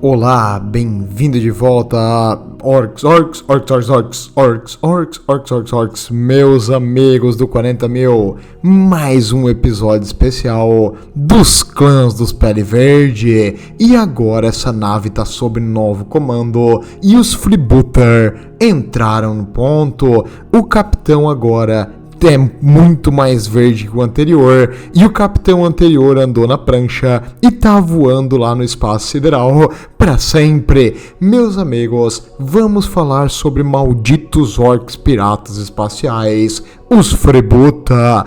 Olá, bem-vindo de volta a Orcs, meus amigos do 40 mil, mais um episódio especial dos clãs dos Pele Verde, e agora essa nave tá sob novo comando, e os Freebooter entraram no ponto. O capitão agora é muito mais verde que o anterior, e o capitão anterior andou na prancha e tá voando lá no espaço sideral para sempre. Meus amigos, vamos falar sobre malditos orcs piratas espaciais, os Freebooter.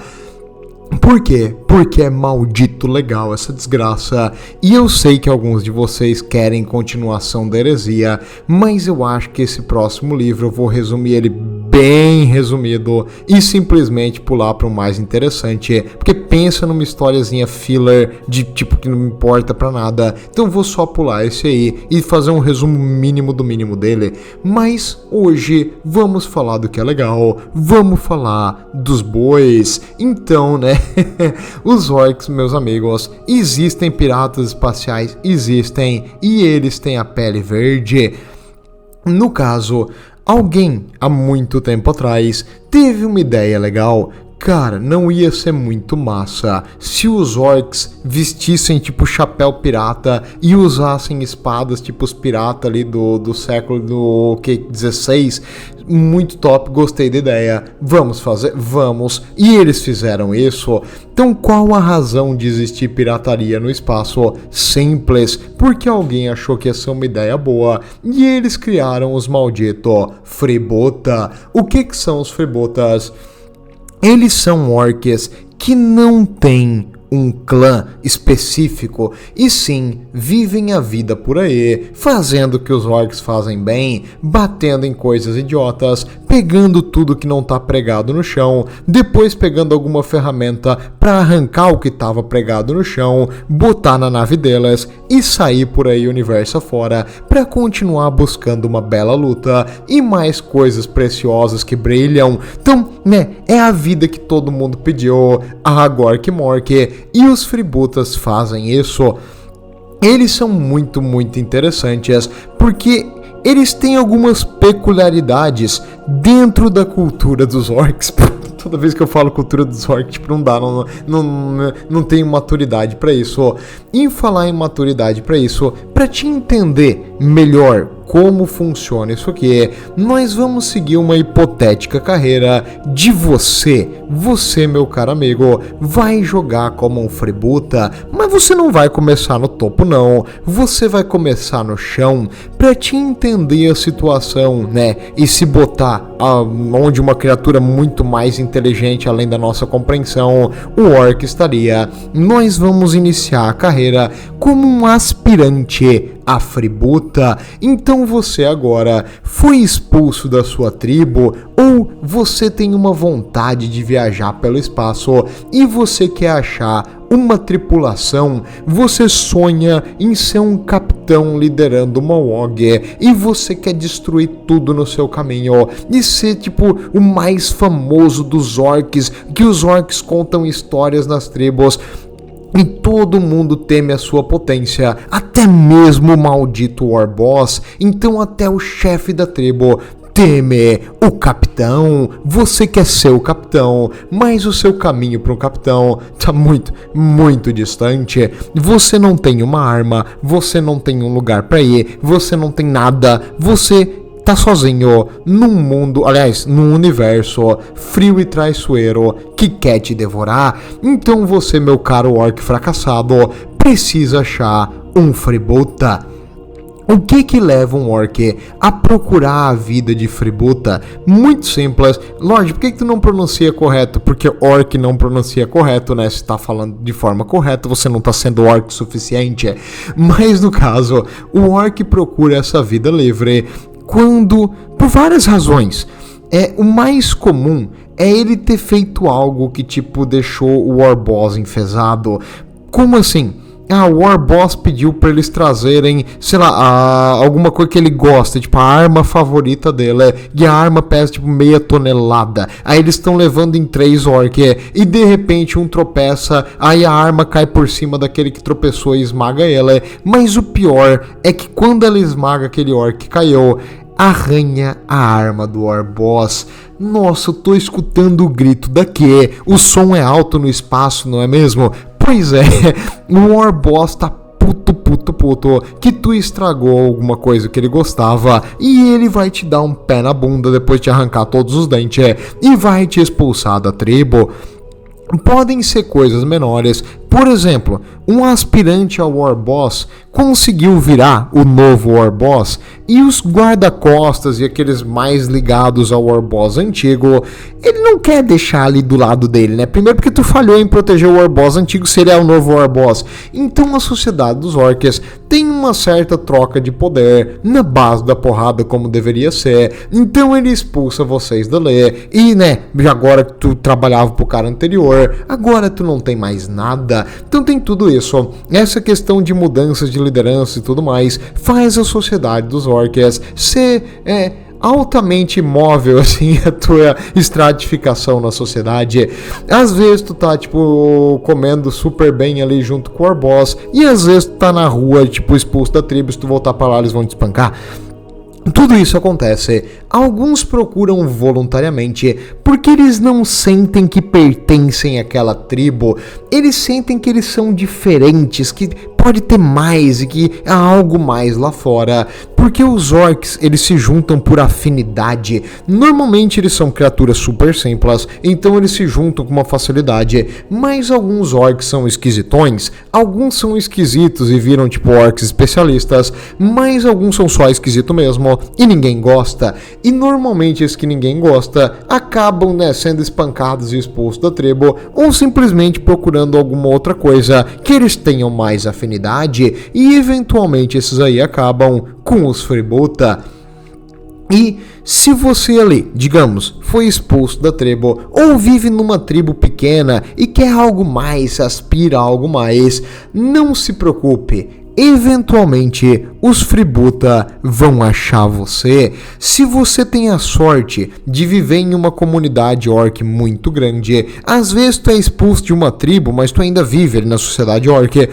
Por quê? Porque é maldito legal essa desgraça, e eu sei que alguns de vocês querem continuação da heresia, mas eu acho que esse próximo livro eu vou resumir ele bem resumido e simplesmente pular para o mais interessante, porque pensa numa historiazinha filler de tipo que não me importa pra nada, então eu vou só pular esse aí e fazer um resumo mínimo do mínimo dele. Mas hoje vamos falar do que é legal, vamos falar dos bois. Então, né, os orcs, meus amigos, existem piratas espaciais, existem, e eles têm a pele verde. No caso, alguém, há muito tempo atrás, teve uma ideia legal. Cara, não ia ser muito massa se os orcs vestissem tipo chapéu pirata e usassem espadas tipo os piratas ali do século do 16. Muito top, gostei da ideia. Vamos fazer? Vamos. E eles fizeram isso. Então qual a razão de existir pirataria no espaço? Simples, porque alguém achou que ia ser uma ideia boa e eles criaram os malditos Freebooter. O que são os Freebooters? Eles são orcs que não têm um clã específico, e sim vivem a vida por aí, fazendo o que os orcs fazem bem, batendo em coisas idiotas, pegando tudo que não tá pregado no chão, depois pegando alguma ferramenta para arrancar o que tava pregado no chão, botar na nave delas e sair por aí universo afora para continuar buscando uma bela luta e mais coisas preciosas que brilham. Então, né, é a vida que todo mundo pediu, a Gork Mork. E os Freebooters fazem isso. Eles são muito interessantes, porque eles têm algumas peculiaridades dentro da cultura dos orcs. Toda vez que eu falo cultura dos orcs, tipo, não dá, não tenho maturidade pra isso. Em falar em maturidade pra isso, pra te entender melhor como funciona isso aqui, nós vamos seguir uma hipotética carreira de você, meu caro amigo, vai jogar como um Freebooter, mas você não vai começar no topo não, você vai começar no chão, pra te entender a situação, né, e se botar onde uma criatura muito mais inteligente além da nossa compreensão, o orc estaria. Nós vamos iniciar a carreira como um aspirante a Freebooter. Então você agora foi expulso da sua tribo, ou você tem uma vontade de viajar pelo espaço e você quer achar uma tripulação, você sonha em ser um capitão liderando uma OG e você quer destruir tudo no seu caminho e ser tipo o mais famoso dos orcs, que os orcs contam histórias nas tribos e todo mundo teme a sua potência, até mesmo o maldito Warboss. Então até o chefe da tribo teme o capitão. Você quer ser o capitão, mas o seu caminho para um capitão tá muito distante. Você não tem uma arma, você não tem um lugar para ir, você não tem nada, você tá sozinho num mundo, aliás, num universo frio e traiçoeiro que quer te devorar. Então você, meu caro orc fracassado, precisa achar um Freebooter. O que leva um orc a procurar a vida de Freebooter? Muito simples. Lorde, por que tu não pronuncia correto? Porque orc não pronuncia correto, né? Se tá falando de forma correta, você não tá sendo orc o suficiente. Mas no caso, o orc procura essa vida livre quando, por várias razões, o mais comum é ele ter feito algo que tipo deixou o Warboss enfesado. Como assim? o Warboss pediu pra eles trazerem, sei lá, alguma coisa que ele gosta, tipo a arma favorita dele, e a arma pesa tipo meia tonelada. Aí eles estão levando em 3 orcs, e de repente um tropeça, aí a arma cai por cima daquele que tropeçou e esmaga ele. Mas o pior é que quando ela esmaga aquele orc que caiu, arranha a arma do Warboss. Nossa, eu tô escutando o grito daqui. O som é alto no espaço, não é mesmo? Pois é, o Warboss tá puto, que tu estragou alguma coisa que ele gostava, e ele vai te dar um pé na bunda depois de arrancar todos os dentes, e vai te expulsar da tribo. Podem ser coisas menores. Por exemplo, um aspirante ao Warboss conseguiu virar o novo Warboss, e os guarda-costas e aqueles mais ligados ao Warboss antigo, ele não quer deixar ali do lado dele, né? Primeiro porque tu falhou em proteger o Warboss antigo, se ele é o novo Warboss. Então a sociedade dos orcs tem uma certa troca de poder na base da porrada, como deveria ser. Então ele expulsa vocês dali, e né, agora que tu trabalhava pro cara anterior, agora tu não tem mais nada. Então tem tudo isso. Essa questão de mudanças de liderança e tudo mais faz a sociedade dos orcs ser altamente móvel, assim, a tua estratificação na sociedade. Às vezes tu tá, tipo, comendo super bem ali junto com o Warboss, e às vezes tu tá na rua, tipo, expulso da tribo. Se tu voltar pra lá, eles vão te espancar. Tudo isso acontece. Alguns procuram voluntariamente porque eles não sentem que pertencem àquela tribo. Eles sentem que eles são diferentes, que pode ter mais e que há algo mais lá fora. Porque os orcs, eles se juntam por afinidade. Normalmente eles são criaturas super simples, então eles se juntam com uma facilidade. Mas alguns orcs são esquisitões, alguns são esquisitos e viram tipo orcs especialistas, mas alguns são só esquisitos mesmo e ninguém gosta. E normalmente esses que ninguém gosta acabam, né, sendo espancados e expulsos da tribo, ou simplesmente procurando alguma outra coisa que eles tenham mais afinidade, e eventualmente esses aí acabam com os Freebuta. E se você ali, digamos, foi expulso da tribo, ou vive numa tribo pequena e quer algo mais, aspira a algo mais, não se preocupe. Eventualmente, os Freebuta vão achar você. Se você tem a sorte de viver em uma comunidade orc muito grande, às vezes tu é expulso de uma tribo, mas tu ainda vive ali na sociedade orc,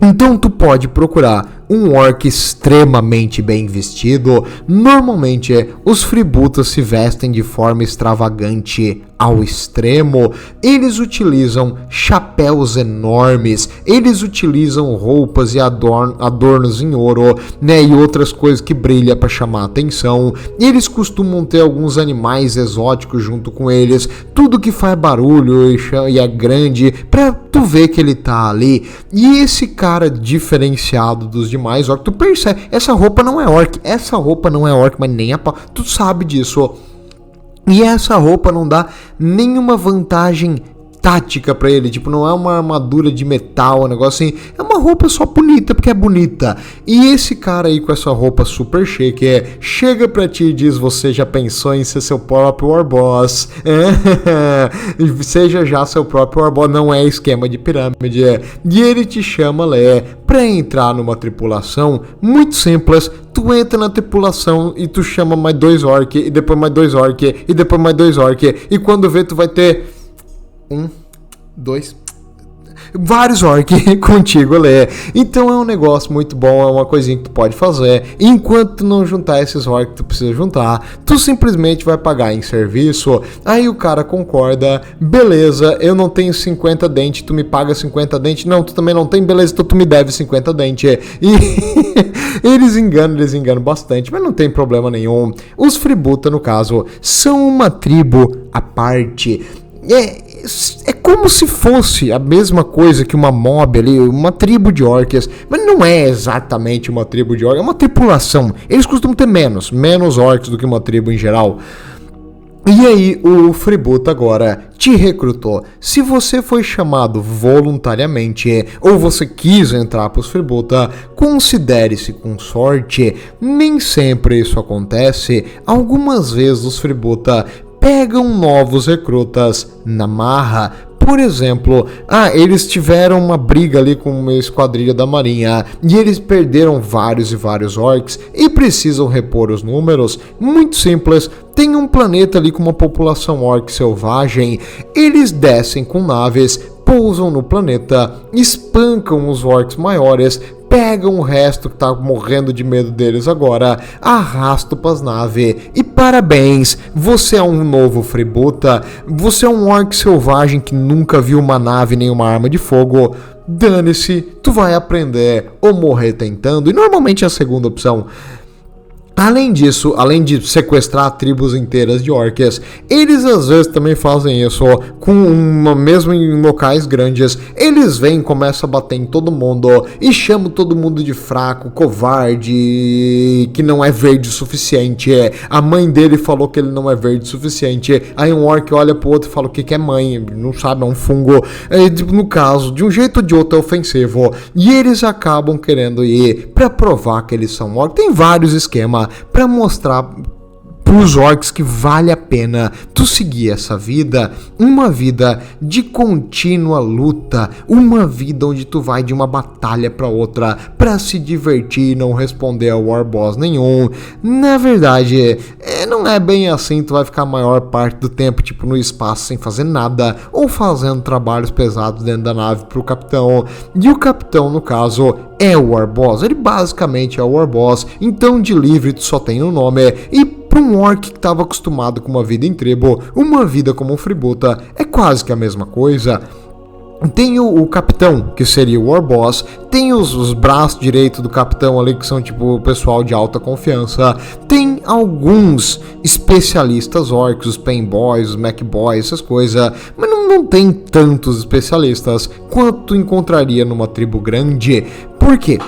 então tu pode procurar um orc extremamente bem vestido. Normalmente os Freebutas se vestem de forma extravagante ao extremo. Eles utilizam chapéus enormes, eles utilizam roupas e adornos em ouro, né, e outras coisas que brilham para chamar a atenção. Eles costumam ter alguns animais exóticos junto com eles, tudo que faz barulho e é grande, para tu ver que ele tá ali. E esse cara diferenciado dos demais orc, tu percebe, essa roupa não é orc, mas nem a pau, tu sabe disso. E essa roupa não dá nenhuma vantagem tática pra ele, tipo, não é uma armadura de metal, um negócio assim, é uma roupa só bonita, porque é bonita. E esse cara aí com essa roupa super chique, chega pra ti e diz: você já pensou em ser seu próprio Warboss? Seja já seu próprio Warboss, não é esquema de pirâmide, E ele te chama, pra entrar numa tripulação muito simples. Tu entra na tripulação e tu chama mais 2 orc, e depois mais 2 orc, e depois mais 2 orc, e quando vê tu vai ter 1, 2, vários orcs contigo, Então é um negócio muito bom, é uma coisinha que tu pode fazer. Enquanto tu não juntar esses orcs que tu precisa juntar, tu simplesmente vai pagar em serviço. Aí o cara concorda: beleza, eu não tenho 50 dentes, tu me paga 50 dentes. Não, tu também não tem, beleza, então tu me deve 50 dentes. E eles enganam bastante, mas não tem problema nenhum. Os Freebuta, no caso, são uma tribo à parte. É como se fosse a mesma coisa que uma mob ali, uma tribo de orcs, mas não é exatamente uma tribo de orcs, é uma tripulação. Eles costumam ter menos orcs do que uma tribo em geral. E aí o Freebuta agora te recrutou. Se você foi chamado voluntariamente ou você quis entrar para os Freebuta, considere-se com sorte. Nem sempre isso acontece. Algumas vezes os Freebuta pegam novos recrutas na marra. Por exemplo, eles tiveram uma briga ali com uma esquadrilha da marinha e eles perderam vários e vários orcs e precisam repor os números. Muito simples, tem um planeta ali com uma população orc selvagem, eles descem com naves, pousam no planeta, espancam os orcs maiores, pegam o resto que tá morrendo de medo deles agora, arrastam pras naves e parabéns, você é um novo freebuta, você é um orc selvagem que nunca viu uma nave nem uma arma de fogo, dane-se, tu vai aprender ou morrer tentando, e normalmente é a segunda opção. Além disso, além de sequestrar tribos inteiras de orcs, eles às vezes também fazem isso mesmo em locais grandes. Eles vêm, começam a bater em todo mundo e chamam todo mundo de fraco, covarde, que não é verde o suficiente. A mãe dele falou que ele não é verde o suficiente. Aí um orc olha pro outro e fala o que é mãe, não sabe, é um fungo. No caso, de um jeito ou de outro é ofensivo. E eles acabam querendo ir pra provar que eles são orcs. Tem vários esquemas para mostrar pros orcs que vale a pena tu seguir essa vida, uma vida de contínua luta, uma vida onde tu vai de uma batalha para outra para se divertir e não responder a war boss nenhum. Na verdade, não é bem assim, tu vai ficar a maior parte do tempo tipo no espaço sem fazer nada ou fazendo trabalhos pesados dentro da nave pro capitão. E o capitão, no caso, é o war boss, ele basicamente é o war boss, então de livre tu só tem o nome. E para um orc que estava acostumado com uma vida em tribo, uma vida como um freebuta é quase que a mesma coisa. Tem o capitão, que seria o war boss, tem os braços direitos do capitão ali, que são tipo o pessoal de alta confiança, tem alguns especialistas orcs, os painboys, os macboys, essas coisas, mas não tem tantos especialistas quanto tu encontraria numa tribo grande. Por quê?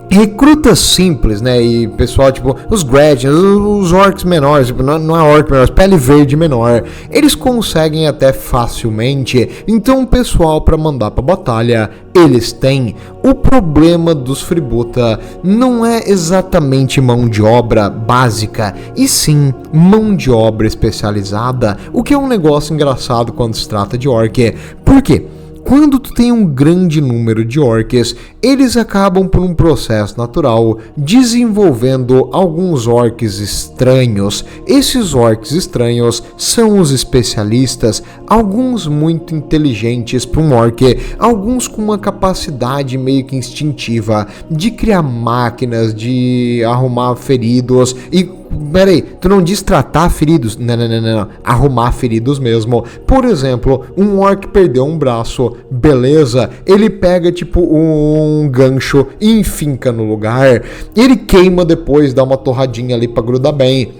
Recrutas simples, né, e pessoal tipo os Gretchen, os orcs menores, tipo, não é orc menor, pele verde menor, eles conseguem até facilmente, então o pessoal para mandar pra batalha, eles têm. O problema dos freebuta não é exatamente mão de obra básica, e sim mão de obra especializada, o que é um negócio engraçado quando se trata de orc. Por quê? Quando tu tem um grande número de orcs, eles acabam por um processo natural desenvolvendo alguns orcs estranhos. Esses orcs estranhos são os especialistas, alguns muito inteligentes para um orc, alguns com uma capacidade meio que instintiva de criar máquinas, de arrumar feridos e... Peraí, tu não diz tratar feridos? Não. Arrumar feridos mesmo. Por exemplo, um orc perdeu um braço, beleza, ele pega tipo um gancho e enfinca no lugar. Ele queima depois, dá uma torradinha ali pra grudar bem.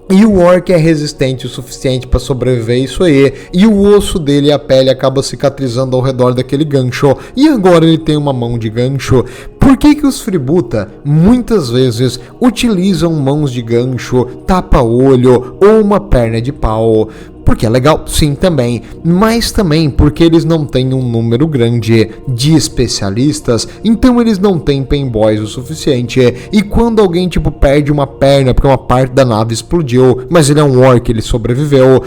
E o orc é resistente o suficiente para sobreviver isso aí. E o osso dele e a pele acaba cicatrizando ao redor daquele gancho. E agora ele tem uma mão de gancho. Por que os freebuta muitas vezes utilizam mãos de gancho, tapa-olho ou uma perna de pau? Porque é legal, sim, também, mas também porque eles não têm um número grande de especialistas, então eles não têm painboys o suficiente, e quando alguém tipo perde uma perna porque uma parte da nave explodiu, mas ele é um orc, ele sobreviveu,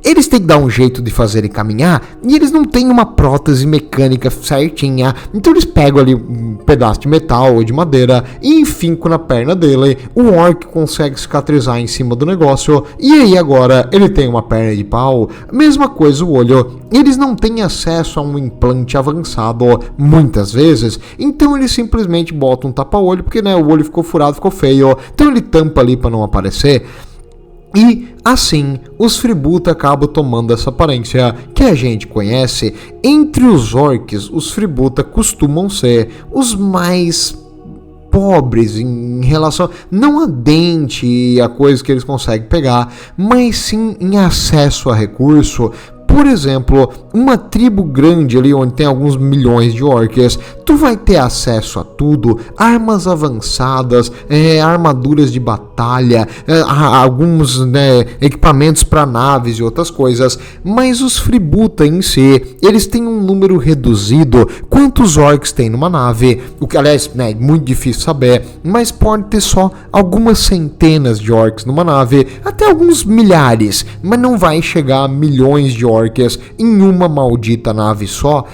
eles têm que dar um jeito de fazer ele caminhar, e eles não têm uma prótese mecânica certinha, então eles pegam ali um pedaço de metal ou de madeira e enfincam na perna dele, o orc consegue cicatrizar em cima do negócio, e aí agora ele tem uma perna de pau. Mesma coisa o olho, eles não têm acesso a um implante avançado muitas vezes, então eles simplesmente botam um tapa-olho, porque né, o olho ficou furado, ficou feio, então ele tampa ali para não aparecer. E assim, os freebuta acabam tomando essa aparência que a gente conhece. Entre os orcs, os freebuta costumam ser os mais pobres em relação, não a dente e a coisa que eles conseguem pegar, mas sim em acesso a recurso. Por exemplo, uma tribo grande ali onde tem alguns milhões de orcs, tu vai ter acesso a tudo, armas avançadas, armaduras de batalha, alguns equipamentos para naves e outras coisas, mas os freebuta em si, eles têm um número reduzido. Quantos orcs tem numa nave? O que aliás é muito difícil saber, mas pode ter só algumas centenas de orcs numa nave, até alguns milhares, mas não vai chegar a milhões de orcs orcs em uma maldita nave só.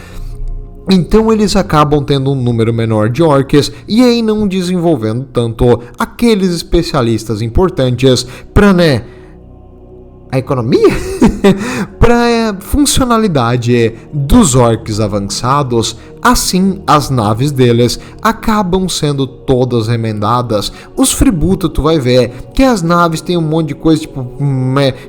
Então eles acabam tendo um número menor de orcs e aí não desenvolvendo tanto aqueles especialistas importantes para, né, a economia? Para funcionalidade dos orcs avançados. Assim, as naves deles acabam sendo todas remendadas. Os freebooter, tu vai ver que as naves têm um monte de coisa, tipo,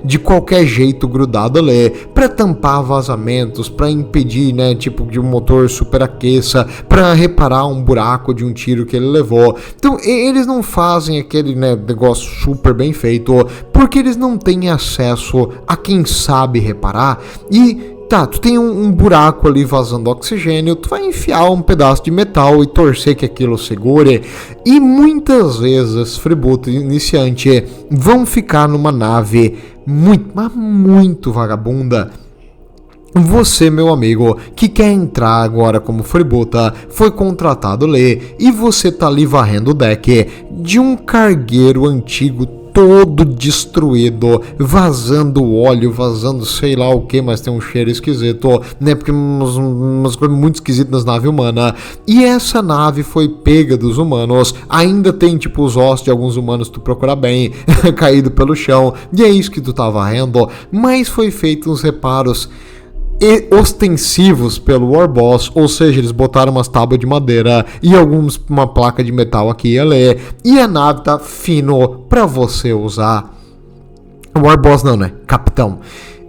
de qualquer jeito grudada ali, para tampar vazamentos, para impedir, né, tipo, de um motor superaqueça, para reparar um buraco de um tiro que ele levou. Então, eles não fazem aquele, né, negócio super bem feito, porque eles não têm acesso a quem sabe reparar. E tá, tu tem um buraco ali vazando oxigênio, tu vai enfiar um pedaço de metal e torcer que aquilo segure. E muitas vezes freebooter iniciante vão ficar numa nave muito vagabunda. Você, meu amigo, que quer entrar agora como freebooter, foi contratado ali e você tá ali varrendo o deck de um cargueiro antigo todo destruído, vazando óleo, vazando sei lá o que, mas tem um cheiro esquisito, né, porque umas coisas muito esquisitas nas naves humanas, e essa nave foi pega dos humanos, ainda tem tipo os ossos de alguns humanos, tu procurar bem, caído pelo chão, e é isso que tu tá varrendo, mas foi feito uns reparos ostensivos pelo Warboss, ou seja, eles botaram umas tábuas de madeira e uma placa de metal aqui e ali, e a nave tá fino pra você usar. Warboss não, né? Capitão.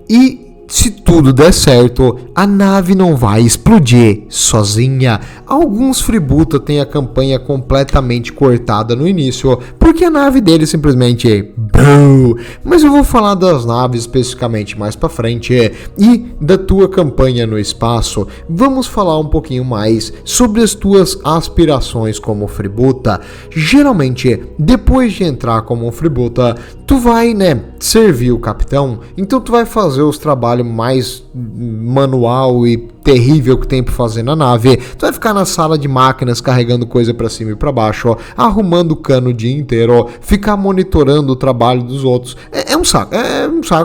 E se tudo der certo, a nave não vai explodir sozinha. Alguns freebooter têm a campanha completamente cortada no início, porque a nave dele simplesmente BOOM! Mas eu vou falar das naves especificamente mais pra frente e da tua campanha no espaço. Vamos falar um pouquinho mais sobre as tuas aspirações como freebooter. Geralmente, depois de entrar como um freebooter, tu vai, né, servir o capitão, então tu vai fazer os trabalhos mais manual e terrível que tem pra fazer na nave. Tu vai ficar na sala de máquinas carregando coisa pra cima e pra baixo, arrumando cano o dia inteiro, ficar monitorando o trabalho dos outros. É um saco,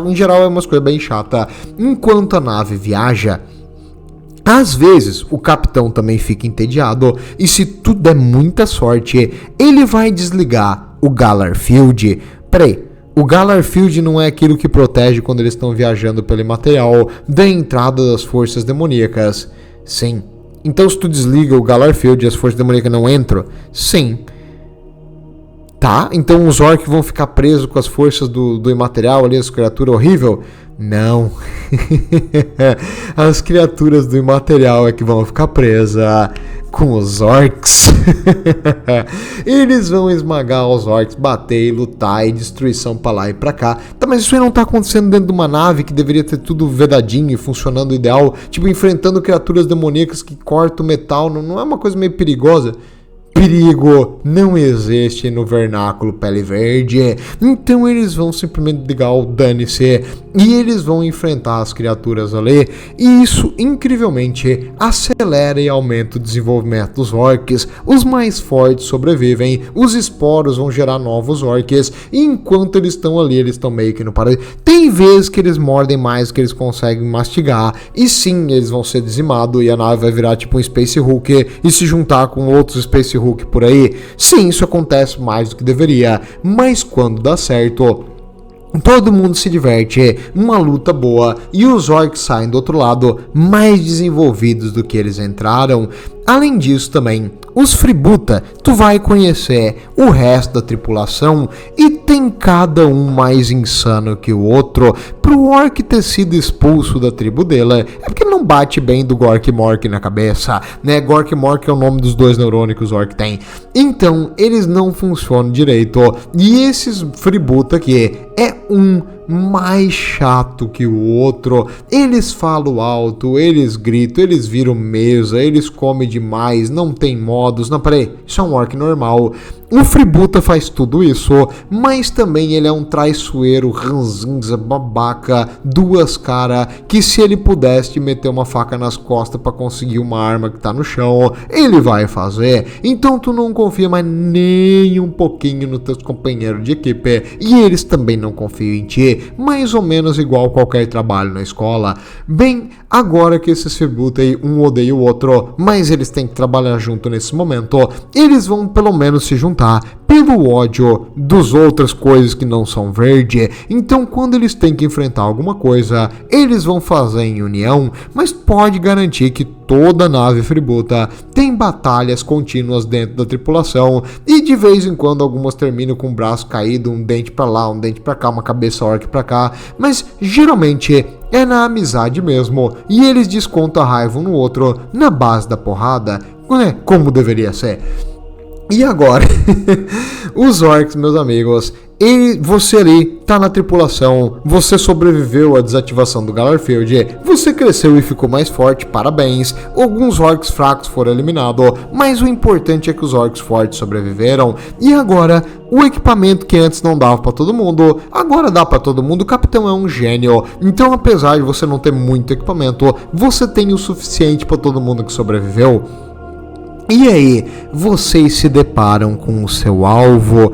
em geral é umas coisas bem chata. Enquanto a nave viaja, às vezes o capitão também fica entediado e se tu der muita sorte, ele vai desligar o Galar Field. Peraí, o Galar Field não é aquilo que protege quando eles estão viajando pelo material da entrada das forças demoníacas? Sim. Então se tu desliga o Galar Field e as forças demoníacas não entram? Sim. Tá, então os orcs vão ficar presos com as forças do imaterial ali, as criaturas horríveis? Não. As criaturas do imaterial é que vão ficar presas com os orcs. Eles vão esmagar os orcs, bater e lutar e destruição pra lá e pra cá. Tá, mas isso aí não tá acontecendo dentro de uma nave que deveria ter tudo vedadinho e funcionando ideal, tipo enfrentando criaturas demoníacas que cortam metal, não é uma coisa meio perigosa? Perigo não existe no vernáculo Pele Verde, então eles vão simplesmente ligar o dane-se e eles vão enfrentar as criaturas ali, e isso incrivelmente acelera e aumenta o desenvolvimento dos orcs. Os mais fortes sobrevivem, os esporos vão gerar novos orcs, e enquanto eles estão ali, eles estão meio que no paraíso. Tem vezes que eles mordem mais que eles conseguem mastigar, e sim, eles vão ser dizimados e a nave vai virar tipo um Space Hulk e se juntar com outros Space Hulk por aí. Sim, isso acontece mais do que deveria, mas quando dá certo, todo mundo se diverte, uma luta boa e os orcs saem do outro lado mais desenvolvidos do que eles entraram. Além disso também, os freebooter, tu vai conhecer o resto da tripulação e tem cada um mais insano que o outro. Pro orc ter sido expulso da tribo dele, é porque não bate bem do Gork Mork na cabeça, né? Gork Mork é o nome dos dois neurônios que os orc tem. Então, eles não funcionam direito. E esses freebooter aqui é um mais chato que o outro. Eles falam alto, eles gritam, eles viram mesa, eles comem demais, não tem modos. Não, peraí, isso é um orc normal. O freebooter faz tudo isso, mas também ele é um traiçoeiro, ranzinza, babaca, duas caras, que se ele pudesse te meter uma faca nas costas pra conseguir uma arma que tá no chão, ele vai fazer. Então tu não confia mais nem um pouquinho nos teus companheiros de equipe, e eles também não confiam em ti. fribute, mais ou menos igual qualquer trabalho na escola. Bem, agora que esses fribute um odeia o outro, mas eles têm que trabalhar junto nesse momento, eles vão pelo menos se juntar pelo ódio dos outras coisas que não são verde. Então quando eles têm que enfrentar alguma coisa, eles vão fazer em união, mas pode garantir que toda nave fributa tem batalhas contínuas dentro da tripulação e de vez em quando algumas terminam com o braço caído, um dente pra lá, um dente pra cá, uma cabeça orc pra cá, mas geralmente é na amizade mesmo e eles descontam a raiva um no outro na base da porrada, como deveria ser. E agora, os orcs, meus amigos, você ali tá na tripulação, você sobreviveu à desativação do Gallarfield, você cresceu e ficou mais forte, parabéns. Alguns orcs fracos foram eliminados, mas o importante é que os orcs fortes sobreviveram. E agora, o equipamento que antes não dava pra todo mundo, agora dá pra todo mundo. O capitão é um gênio, então apesar de você não ter muito equipamento, você tem o suficiente pra todo mundo que sobreviveu. E aí, vocês se deparam com o seu alvo,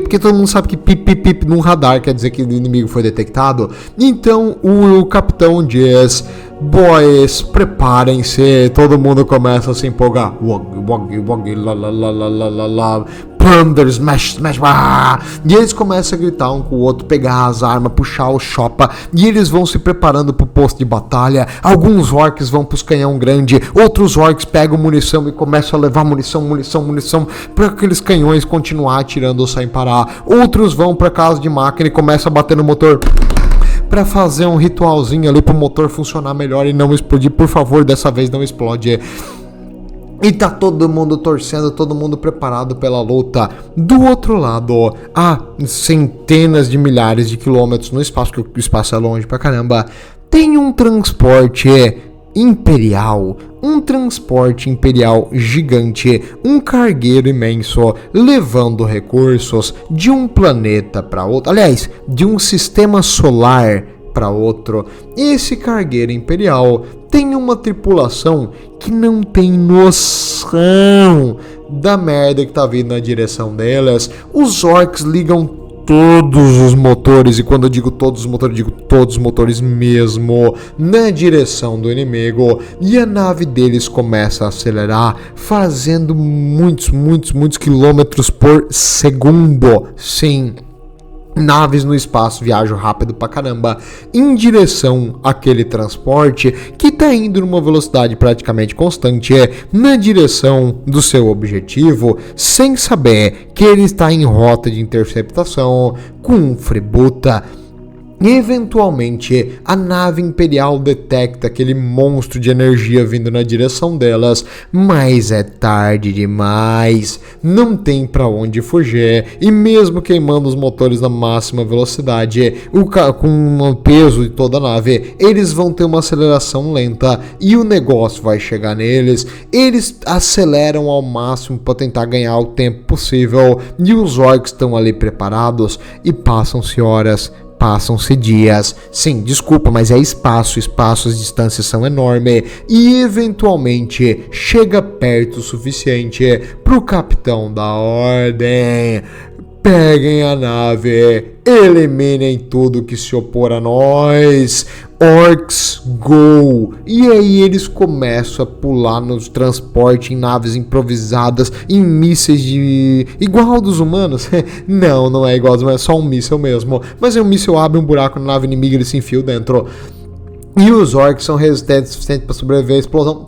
porque todo mundo sabe que pip num radar quer dizer que o inimigo foi detectado. Então o capitão diz: boys, preparem-se. Todo mundo começa a se empolgar. Plunder, smash, e eles começam a gritar um com o outro, pegar as armas, puxar o chopa, e eles vão se preparando pro posto de batalha. Alguns orcs vão pros canhão grande, outros orcs pegam munição e começam a levar munição para aqueles canhões continuar atirando sem parar. Outros vão pra casa de máquina e começam a bater no motor para fazer um ritualzinho ali pro motor funcionar melhor e não explodir. Por favor, dessa vez não explode. E tá todo mundo torcendo, todo mundo preparado pela luta. Do outro lado, a centenas de milhares de quilômetros no espaço, que o espaço é longe pra caramba, tem um transporte imperial. Um transporte imperial gigante, um cargueiro imenso, levando recursos de um planeta para outro. Aliás, de um sistema solar para outro. Esse cargueiro imperial tem uma tripulação que não tem noção da merda que tá vindo na direção delas. Os orcs ligam todos os motores, e quando eu digo todos os motores, eu digo todos os motores mesmo, na direção do inimigo, e a nave deles começa a acelerar, fazendo muitos quilômetros por segundo. Sim, naves no espaço viajam rápido pra caramba em direção àquele transporte que tá indo numa velocidade praticamente constante na direção do seu objetivo, sem saber que ele está em rota de interceptação com um fributa. Eventualmente, a nave imperial detecta aquele monstro de energia vindo na direção delas, mas é tarde demais, não tem pra onde fugir, e mesmo queimando os motores na máxima velocidade, com o peso de toda a nave, eles vão ter uma aceleração lenta e o negócio vai chegar neles. Eles aceleram ao máximo para tentar ganhar o tempo possível, e os orcs estão ali preparados, e passam-se horas, passam-se dias. Sim, desculpa, mas é espaço, as distâncias são enormes, e eventualmente chega perto o suficiente pro capitão da ordem: peguem a nave, eliminem tudo que se opor a nós. Orcs, go! E aí eles começam a pular nos transportes em naves improvisadas, em mísseis igual ao dos humanos. Não é igual aos humanos, é só um míssil mesmo. Mas aí o míssil abre um buraco na nave inimiga e ele se enfia dentro. E os orcs são resistentes o suficiente para sobreviver à explosão?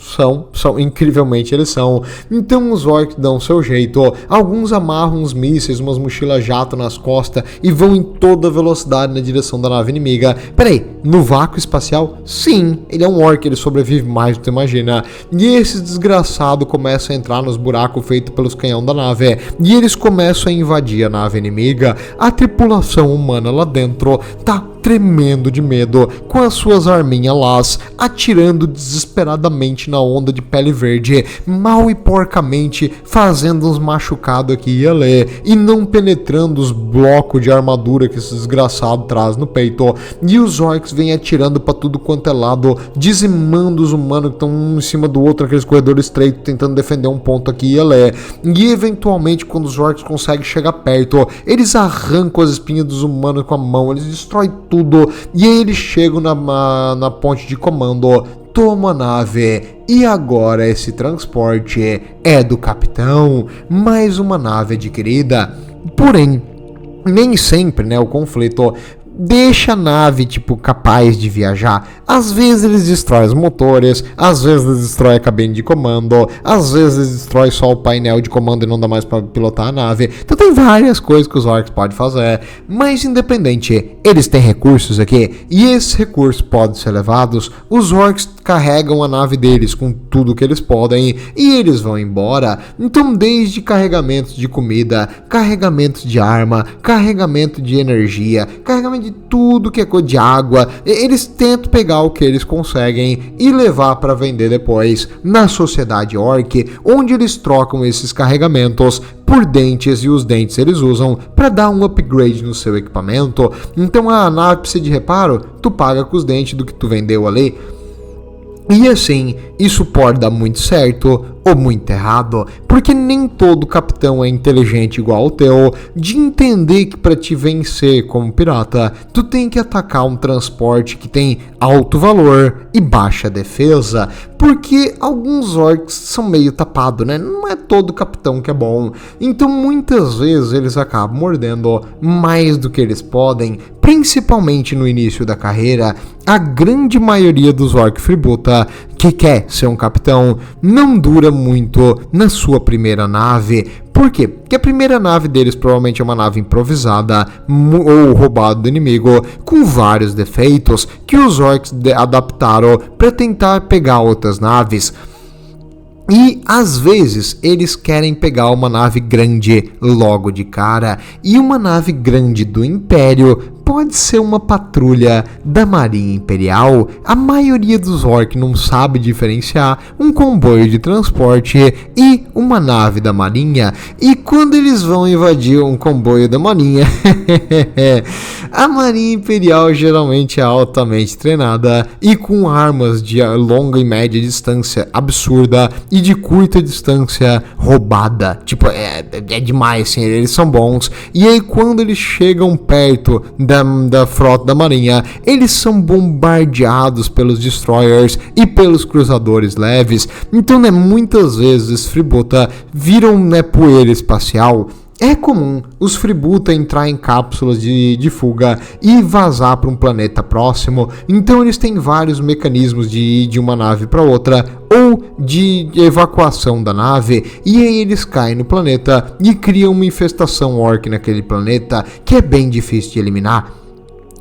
São, incrivelmente eles são. Então os orcs dão seu jeito. Alguns amarram uns mísseis, umas mochilas jato nas costas e vão em toda velocidade na direção da nave inimiga. Peraí, no vácuo espacial? Sim, ele é um orc, ele sobrevive mais do que tu imagina. E esses desgraçados começam a entrar nos buracos feitos pelos canhões da nave. E eles começam a invadir a nave inimiga. A tripulação humana lá dentro tá tremendo de medo, com as suas arminhas lá, atirando desesperadamente na onda de pele verde, mal e porcamente fazendo uns machucados aqui e ali, e não penetrando os blocos de armadura que esse desgraçado traz no peito. E os orcs vêm atirando pra tudo quanto é lado, dizimando os humanos que estão um em cima do outro naqueles corredores estreitos, tentando defender um ponto aqui e ali. E eventualmente, quando os orcs conseguem chegar perto, eles arrancam as espinhas dos humanos com a mão, eles destroem tudo, e aí eles chegam na ponte de comando, tomam a nave, e agora esse transporte é do capitão, mais uma nave adquirida. Porém, nem sempre, né, o conflito deixa a nave, tipo, capaz de viajar. Às vezes eles destroem os motores, às vezes eles destroem a cabine de comando, às vezes eles destroem só o painel de comando e não dá mais para pilotar a nave. Então tem várias coisas que os orcs podem fazer, mas independente, eles têm recursos aqui, e esses recursos podem ser levados. Os orcs carregam a nave deles com tudo que eles podem, e eles vão embora. Então desde carregamentos de comida, carregamentos de arma, carregamento de energia, carregamento de tudo que é coisa de água, eles tentam pegar o que eles conseguem e levar para vender depois na sociedade orc, onde eles trocam esses carregamentos por dentes, e os dentes eles usam para dar um upgrade no seu equipamento. Então a nave precisa de reparo, tu paga com os dentes do que tu vendeu ali. E assim, isso pode dar muito certo ou muito errado, porque nem todo capitão é inteligente igual o teu, de entender que para te vencer como pirata, tu tem que atacar um transporte que tem alto valor e baixa defesa, porque alguns orcs são meio tapados, né? Não é todo capitão que é bom, então muitas vezes eles acabam mordendo mais do que eles podem, principalmente no início da carreira. A grande maioria dos orc freebooter que quer ser um capitão não dura muito na sua primeira nave. Por quê? Porque a primeira nave deles provavelmente é uma nave improvisada ou roubada do inimigo, com vários defeitos que os orcs adaptaram para tentar pegar outras naves. E às vezes eles querem pegar uma nave grande logo de cara, e uma nave grande do Império pode ser uma patrulha da Marinha Imperial. A maioria dos orcs não sabe diferenciar um comboio de transporte e uma nave da Marinha, e quando eles vão invadir um comboio da Marinha, a Marinha Imperial geralmente é altamente treinada e com armas de longa e média distância absurda e de curta distância roubada. Tipo, é demais, assim, eles são bons. E aí quando eles chegam perto da frota da marinha, eles são bombardeados pelos destroyers e pelos cruzadores leves. Então, né, muitas vezes freebooter viram, né, poeira espacial. É comum os freebooter entrar em cápsulas de fuga e vazar para um planeta próximo, então eles têm vários mecanismos de ir de uma nave para outra ou de evacuação da nave, e aí eles caem no planeta e criam uma infestação orc naquele planeta que é bem difícil de eliminar.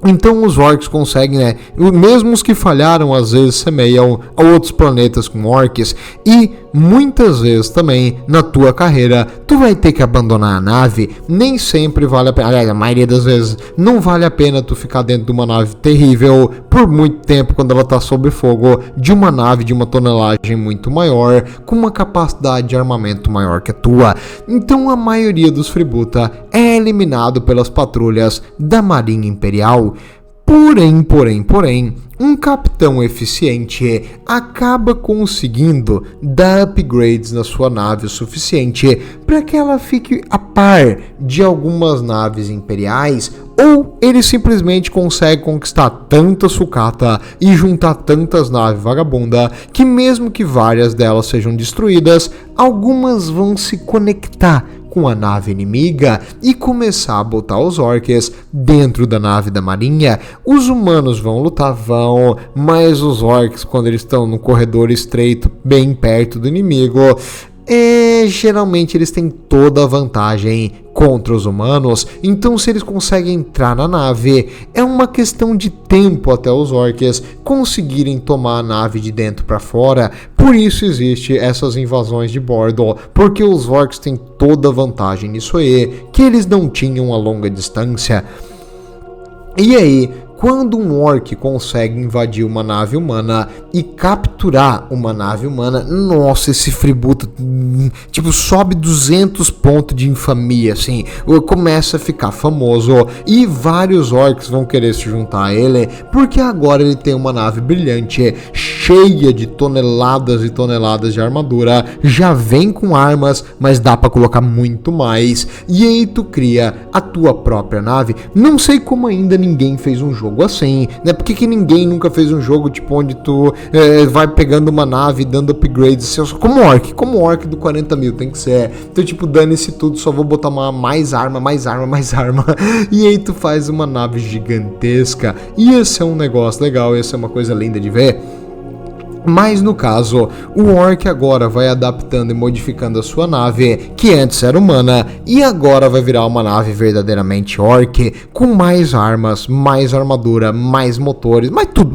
Então os orcs conseguem, né, mesmo os que falharam às vezes semeiam a outros planetas com orcs, e muitas vezes também na tua carreira tu vai ter que abandonar a nave. Nem sempre vale a pena, aliás, a maioria das vezes não vale a pena tu ficar dentro de uma nave terrível por muito tempo quando ela está sob fogo de uma nave de uma tonelagem muito maior, com uma capacidade de armamento maior que a tua. Então a maioria dos freebooter é eliminado pelas patrulhas da Marinha Imperial. Porém, um capitão eficiente acaba conseguindo dar upgrades na sua nave o suficiente para que ela fique a par de algumas naves imperiais, ou ele simplesmente consegue conquistar tanta sucata e juntar tantas naves vagabunda que mesmo que várias delas sejam destruídas, algumas vão se conectar com a nave inimiga e começar a botar os orcs dentro da nave da marinha. Os humanos vão lutar, mas os orcs, quando eles estão no corredor estreito bem perto do inimigo, geralmente eles têm toda a vantagem contra os humanos. Então se eles conseguem entrar na nave, é uma questão de tempo até os orcs conseguirem tomar a nave de dentro para fora. Por isso existe essas invasões de bordo, porque os orcs têm toda a vantagem nisso aí, que eles não tinham a longa distância. E aí, quando um orc consegue invadir uma nave humana e capturar uma nave humana, nossa, esse freebooter, tipo, sobe 200 pontos de infamia, assim, começa a ficar famoso e vários orcs vão querer se juntar a ele, porque agora ele tem uma nave brilhante, cheia de toneladas e toneladas de armadura, já vem com armas, mas dá pra colocar muito mais, e aí tu cria a tua própria nave. Não sei como ainda ninguém fez um jogo assim, né? Por que ninguém nunca fez um jogo tipo onde tu vai pegando uma nave, dando upgrades, como orc do 40 mil tem que ser. Então tipo, dane-se tudo, só vou botar mais arma, e aí tu faz uma nave gigantesca, e esse é um negócio legal, essa é uma coisa linda de ver. Mas no caso, o orc agora vai adaptando e modificando a sua nave, que antes era humana, e agora vai virar uma nave verdadeiramente orc, com mais armas, mais armadura, mais motores, mais tudo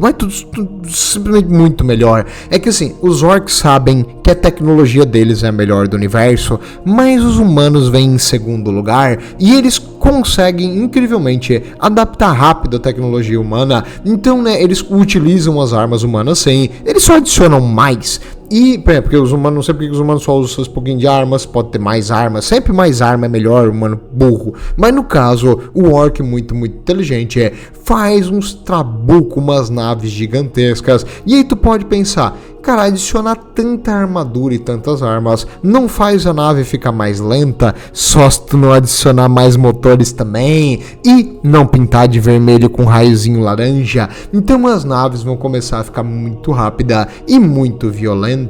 simplesmente muito melhor. É que assim, os orcs sabem que a tecnologia deles é a melhor do universo, mas os humanos vêm em segundo lugar, e eles conseguem incrivelmente adaptar rápido a tecnologia humana. Então, né, eles utilizam as armas humanas sim, eles só adicionam mais. E, porque os humanos, não sei porque os humanos só usam seus pouquinhos de armas, pode ter mais armas, sempre mais arma é melhor, humano burro. Mas no caso, o orc muito inteligente faz uns trabucos, umas naves gigantescas, e aí tu pode pensar, cara, adicionar tanta armadura e tantas armas não faz a nave ficar mais lenta, só se tu não adicionar mais motores também e não pintar de vermelho com raiozinho laranja. Então as naves vão começar a ficar muito rápida e muito violenta,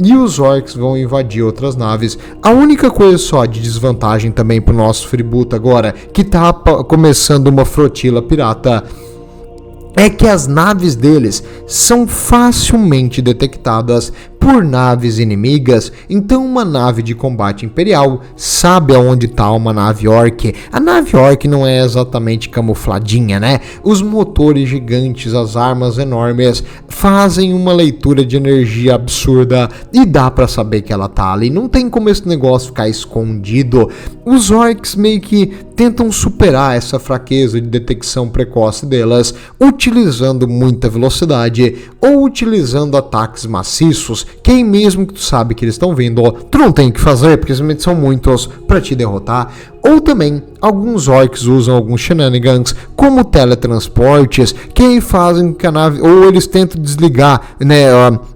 e os orcs vão invadir outras naves. A única coisa só de desvantagem também pro nosso freeboot agora, que tá começando uma flotila pirata, é que as naves deles são facilmente detectadas por naves inimigas. Então uma nave de combate imperial sabe aonde está uma nave orc. A nave orc não é exatamente camufladinha, né? Os motores gigantes, as armas enormes fazem uma leitura de energia absurda e dá para saber que ela tá ali. Não tem como esse negócio ficar escondido. Os orcs meio que tentam superar essa fraqueza de detecção precoce delas, utilizando muita velocidade ou utilizando ataques maciços, que aí mesmo que tu sabe que eles estão vindo, tu não tem o que fazer, porque simplesmente são muitos para te derrotar. Ou também, alguns orcs usam alguns shenanigans, como teletransportes, que aí fazem que a nave, ou eles tentam desligar, né,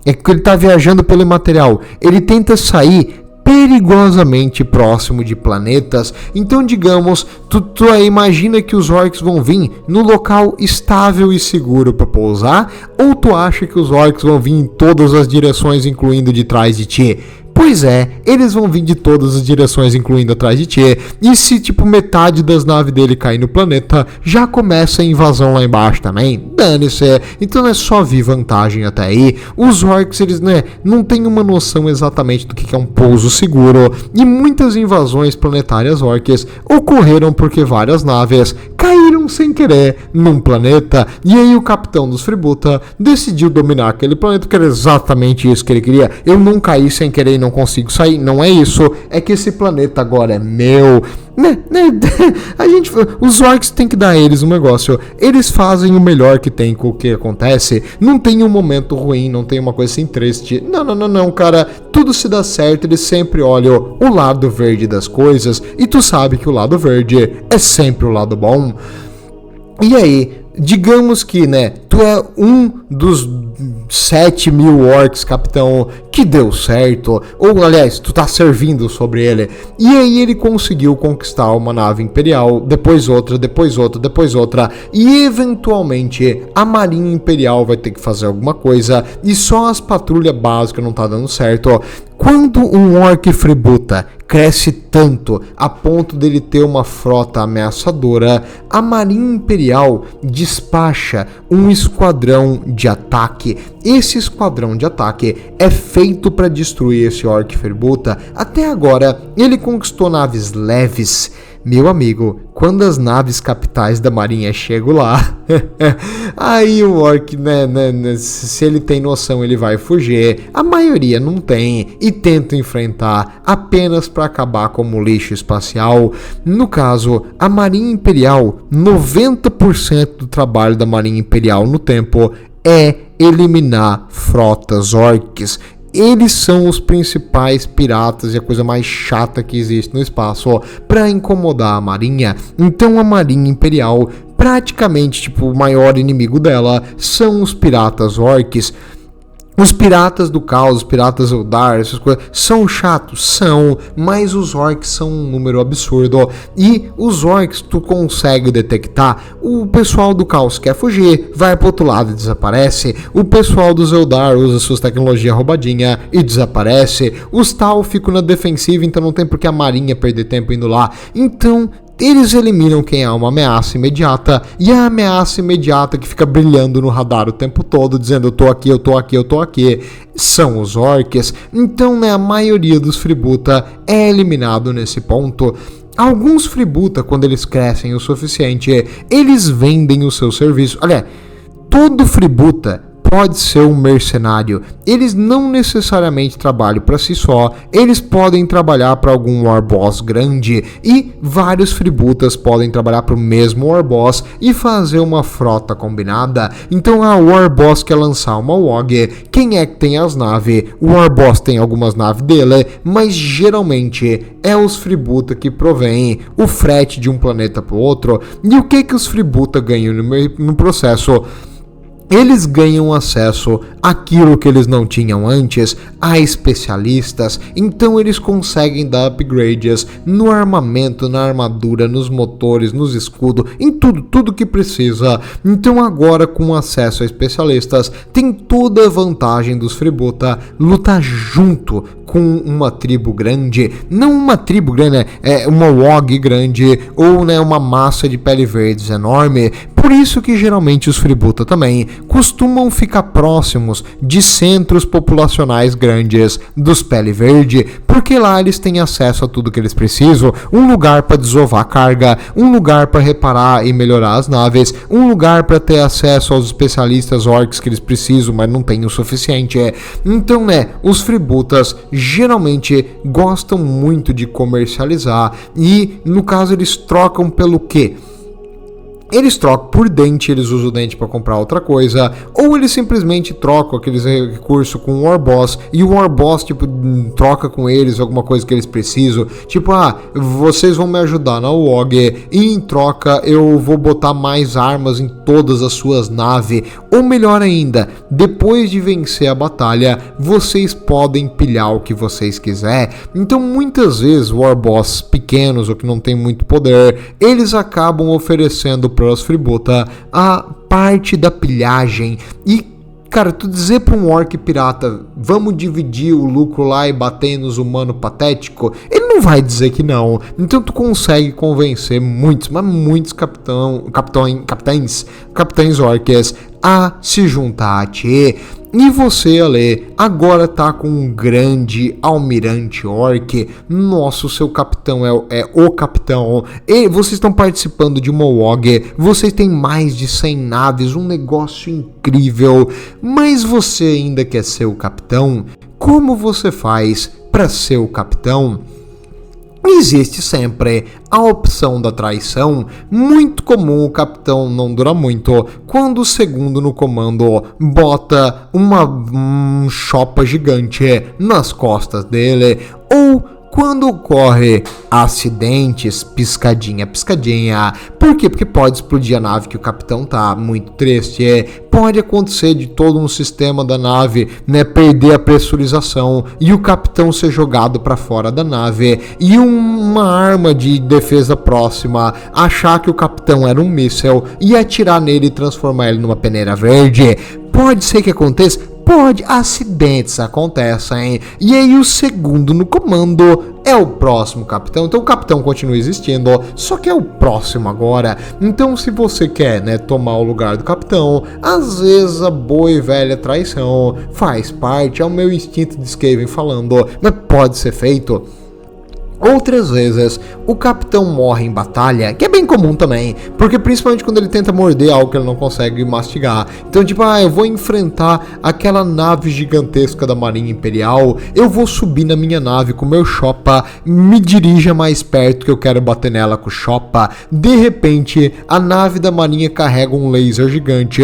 é que ele tá viajando pelo material, ele tenta sair perigosamente próximo de planetas. Então, digamos, tu aí imagina que os orcs vão vir no local estável e seguro para pousar, ou tu acha que os orcs vão vir em todas as direções, incluindo de trás de ti? Pois é, eles vão vir de todas as direções, incluindo atrás de ti. E se, tipo, metade das naves dele cair no planeta, já começa a invasão lá embaixo também. Dane-se. Então não é só vir vantagem até aí. Os orcs, eles, né, não têm uma noção exatamente do que é um pouso seguro. E muitas invasões planetárias orcs ocorreram porque várias naves caíram sem querer num planeta. E aí o capitão dos Freeboota decidiu dominar aquele planeta, que era exatamente isso que ele queria. Eu não caí sem querer e não consigo sair, não é isso, é que esse planeta agora é meu, né? Os orcs tem que dar a eles um negócio, eles fazem o melhor que tem com o que acontece, não tem um momento ruim, não tem uma coisa assim triste, não, cara, tudo se dá certo, eles sempre olham o lado verde das coisas, e tu sabe que o lado verde é sempre o lado bom. E aí, digamos que, né, tu é um dos 7.000 orcs, capitão, que deu certo, ou aliás, tu tá servindo sobre ele, e aí ele conseguiu conquistar uma nave imperial, depois outra, e eventualmente a marinha imperial vai ter que fazer alguma coisa, e só as patrulhas básicas não tá dando certo. Quando um orc freeboota cresce tanto a ponto dele ter uma frota ameaçadora, a marinha imperial despacha um esquadrão de ataque. Esse esquadrão de ataque é feito para destruir esse orc freeboota. Até agora ele conquistou naves leves, Meu amigo, quando as naves capitais da marinha chegam lá, aí o orc, se ele tem noção, ele vai fugir. A maioria não tem e tenta enfrentar apenas para acabar como lixo espacial. No caso, a Marinha Imperial, 90% do trabalho da Marinha Imperial no tempo é eliminar frotas orcs. Eles são os principais piratas e a coisa mais chata que existe no espaço para incomodar a Marinha. Então a Marinha Imperial, praticamente o maior inimigo dela são os piratas orcs. Os piratas do caos, os piratas Eldar, essas coisas, são chatos? São, mas os orcs são um número absurdo. E os orcs tu consegue detectar. O pessoal do caos quer fugir, vai pro outro lado e desaparece. O pessoal dos Eldar usa suas tecnologias roubadinha e desaparece. Os Tal ficam na defensiva, então não tem por que a marinha perder tempo indo lá. Então eles eliminam quem é uma ameaça imediata, e a ameaça imediata que fica brilhando no radar o tempo todo, dizendo eu tô aqui, eu tô aqui, eu tô aqui, são os orcs. Então, a maioria dos freebuta é eliminado nesse ponto. Alguns freebuta, quando eles crescem o suficiente, eles vendem o seu serviço. Olha, todo freebuta pode ser um mercenário. Eles não necessariamente trabalham para si só, eles podem trabalhar para algum warboss grande, e vários freebutas podem trabalhar para o mesmo warboss e fazer uma frota combinada. Então o warboss quer lançar uma WOG, quem é que tem as naves? O warboss tem algumas naves dele, mas geralmente é os freebuta que provém o frete de um planeta para o outro. E o que os freebuta ganham no processo? Eles ganham acesso àquilo que eles não tinham antes, a especialistas, então eles conseguem dar upgrades no armamento, na armadura, nos motores, nos escudos, em tudo que precisa. Então agora, com acesso a especialistas, tem toda a vantagem dos freebuta lutar junto com uma tribo grande, não uma tribo grande, é uma WOG grande, ou uma massa de pele verdes enorme. Por isso que geralmente os freebuta também costumam ficar próximos de centros populacionais grandes dos pele verde, porque lá eles têm acesso a tudo que eles precisam, um lugar para desovar carga, um lugar para reparar e melhorar as naves, um lugar para ter acesso aos especialistas orcs que eles precisam, mas não tem o suficiente. Então, os freebutas geralmente gostam muito de comercializar, e no caso eles trocam pelo quê? Eles trocam por dente, eles usam o dente para comprar outra coisa, ou eles simplesmente trocam aqueles recursos com o warboss, e o warboss troca com eles alguma coisa que eles precisam, vocês vão me ajudar na WOG, e em troca eu vou botar mais armas em todas as suas naves, ou melhor ainda, depois de vencer a batalha, vocês podem pilhar o que vocês quiser. Então muitas vezes warboss pequenos ou que não tem muito poder, eles acabam oferecendo para os freebuta a parte da pilhagem. E cara, tu dizer pra um orc pirata, vamos dividir o lucro lá e bater nos humanos patéticos, ele não vai dizer que não. Então tu consegue convencer muitos capitães orcs a se juntar a ti. E você, Ale, agora tá com um grande almirante orc. Nossa, o seu capitão é o capitão. E vocês estão participando de uma WOG. Vocês têm mais de 100 naves, um negócio incrível. Mas você ainda quer ser o capitão? Como você faz para ser o capitão? Existe sempre a opção da traição, muito comum. O capitão não dura muito quando o segundo no comando bota uma chopa gigante nas costas dele, ou quando ocorre acidentes, piscadinha. Por quê? Porque pode explodir a nave que o capitão tá muito triste. Pode acontecer de todo um sistema da nave, perder a pressurização e o capitão ser jogado para fora da nave, e uma arma de defesa próxima achar que o capitão era um míssel e atirar nele e transformar ele numa peneira verde. Pode ser que aconteça. Pode, acidentes acontecem, e aí o segundo no comando é o próximo capitão. Então o capitão continua existindo, só que é o próximo agora. Então se você quer tomar o lugar do capitão, às vezes a boa e velha traição faz parte, é o meu instinto de Skaven falando, mas pode ser feito. Outras vezes, o capitão morre em batalha, que é bem comum também, porque principalmente quando ele tenta morder algo que ele não consegue mastigar. Então, tipo, eu vou enfrentar aquela nave gigantesca da Marinha Imperial, eu vou subir na minha nave com o meu Choppa, me dirija mais perto que eu quero bater nela com o Choppa. De repente, a nave da Marinha carrega um laser gigante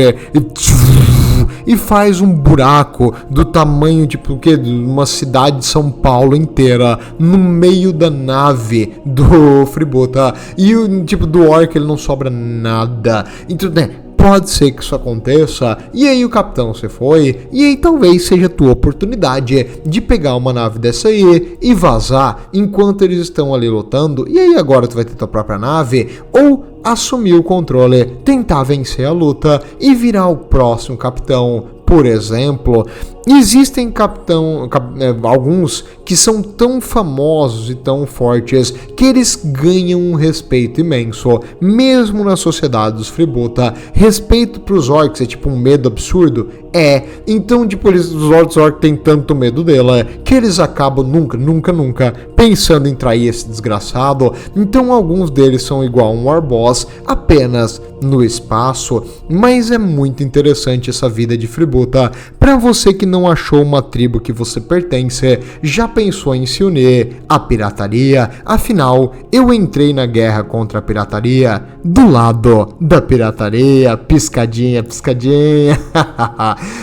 e faz um buraco do tamanho de uma cidade de São Paulo inteira no meio da nave do Freebota. E o tipo do Orc, ele não sobra nada. Então, né, pode ser que isso aconteça, e aí o capitão se foi, e aí talvez seja a tua oportunidade de pegar uma nave dessa aí e vazar enquanto eles estão ali lutando, e aí agora tu vai ter tua própria nave, ou assumir o controle, tentar vencer a luta e virar o próximo capitão. Por exemplo, existem alguns que são tão famosos e tão fortes que eles ganham um respeito imenso, mesmo na sociedade dos Freebota. Respeito pros orcs é tipo um medo absurdo? É. Então, tipo, os orcs têm tanto medo dela que eles acabam nunca pensando em trair esse desgraçado. Então, alguns deles são igual um Warboss, apenas no espaço. Mas é muito interessante essa vida de Freebota. Para você que não achou uma tribo que você pertence, já pensou em se unir à pirataria? Afinal, eu entrei na guerra contra a pirataria do lado da pirataria. Piscadinha.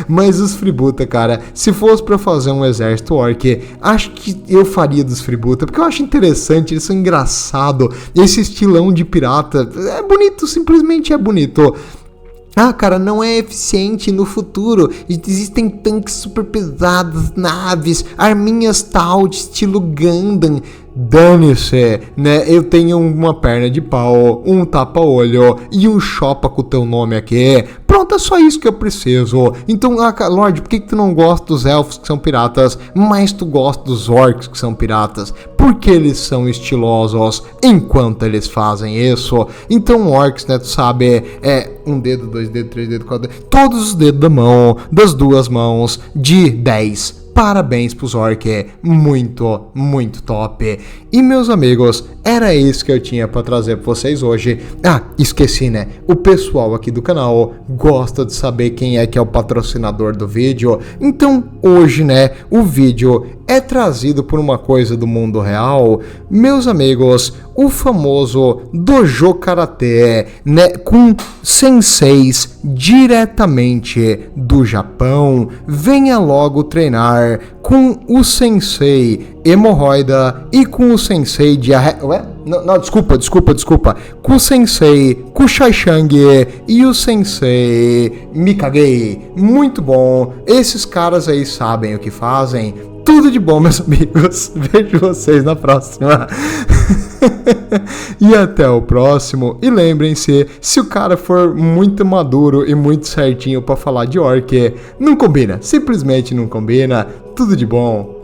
Mas os Freebota, cara, se fosse pra fazer um exército orc, acho que eu faria dos Freebota, porque eu acho interessante, eles são engraçados, esse estilão de pirata é bonito, simplesmente é bonito. Ah, cara, não é eficiente no futuro. Existem tanques super pesados, naves, arminhas tal, de estilo Gundam. Dane-se, né? Eu tenho uma perna de pau, um tapa-olho e um Choppa com o teu nome aqui. Pronto, é só isso que eu preciso. Então, Lorde, por que tu não gosta dos elfos que são piratas, mas tu gosta dos orcs que são piratas? Porque eles são estilosos enquanto eles fazem isso. Então, orcs, né, tu sabe, um dedo, 2 dedos, 3 dedos, 4 dedos, todos os dedos da mão, das duas mãos, de 10. Parabéns pros orcs, muito top. E meus amigos, era isso que eu tinha para trazer para vocês hoje. Ah, esqueci, né? O pessoal aqui do canal gosta de saber quem é que é o patrocinador do vídeo. Então, hoje, né, o vídeo é trazido por uma coisa do mundo real. Meus amigos, o famoso Dojo Karatê, né, com senseis diretamente do Japão. Venha logo treinar com o sensei Hemorroida e com o sensei de desculpa. Com o sensei Kushaishang e o sensei Mikage. Muito bom. Esses caras aí sabem o que fazem. Tudo de bom, meus amigos. Vejo vocês na próxima. E até o próximo. E lembrem-se, se o cara for muito maduro e muito certinho pra falar de orc, não combina. Simplesmente não combina. Tudo de bom.